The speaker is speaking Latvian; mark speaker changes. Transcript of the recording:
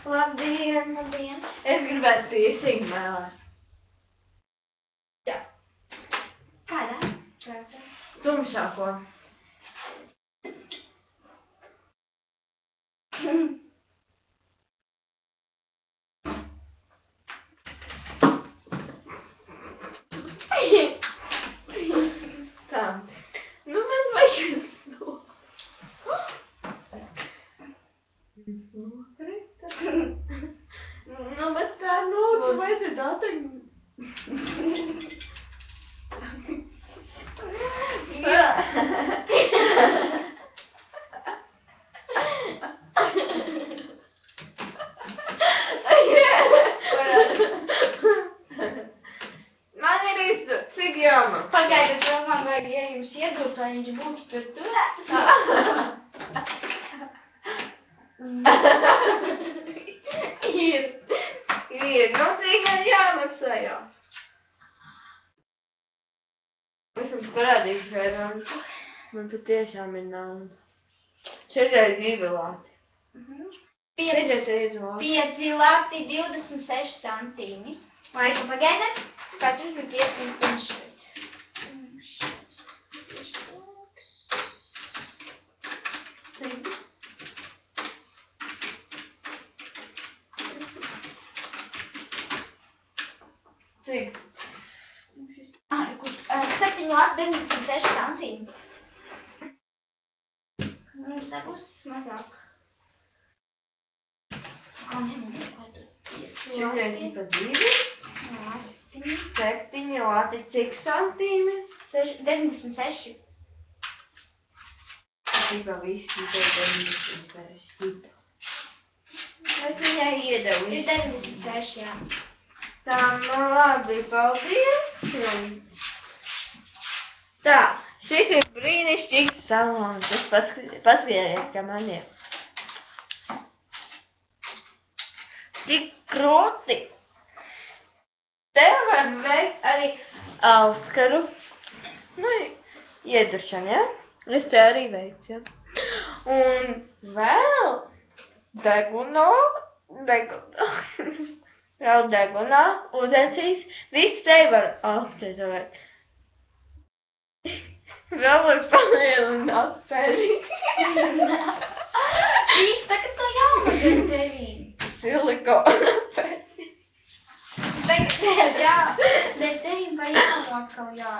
Speaker 1: Labdien!
Speaker 2: Labdien!
Speaker 1: Es gribētu piercing mēlēt. Jā.
Speaker 2: Kādā? Kādā?
Speaker 1: Tumšāko. Tā. Nu, man vajag to. Nokrita. Nu, bet tā tu vajadzētu attekt. Jā. Man ir izturts, cik jāman?
Speaker 2: Pagaidiet, vēl man vajag, ja jums iedot, lai viņš būtu tur turēts.
Speaker 1: Ir. Nu, tikai jāmaksā jau. Es jums parādīšu kādām. Man patiešām ir nauda. Šeit ir 2 lati.
Speaker 2: 5 lati 26 centīmi. Laika pagaidiet, kāds jums bija 5 centimetri.
Speaker 1: Cik?
Speaker 2: 7 lati 96 centīmi. Mums nebūs mazāk. Nezinu, kā tur 5 lati.
Speaker 1: 42. 7 lati cik centīmetri?
Speaker 2: 96.
Speaker 1: Tikai visi tikai 96. Es viņai iedevu.
Speaker 2: Ir 96, jā.
Speaker 1: Tā, nu labi, paldies jums. Tā, šis ir brīnišķīgs salons. Es paskaties, kā man ir. Tik krūti. Tev var veikt arī auskaru. Nu, ieduršana, ja? Es te arī veicu, ja? Un vēl degunā. Vēl degunā, ūdensīs. Viss te var auskatot. Vēl var palielināt pēdi.
Speaker 2: Viņš tagad to jāmazina tevī.
Speaker 1: Silikona pēdi.
Speaker 2: Tagad, jā, bet tevīm vai jāmot kaut jā.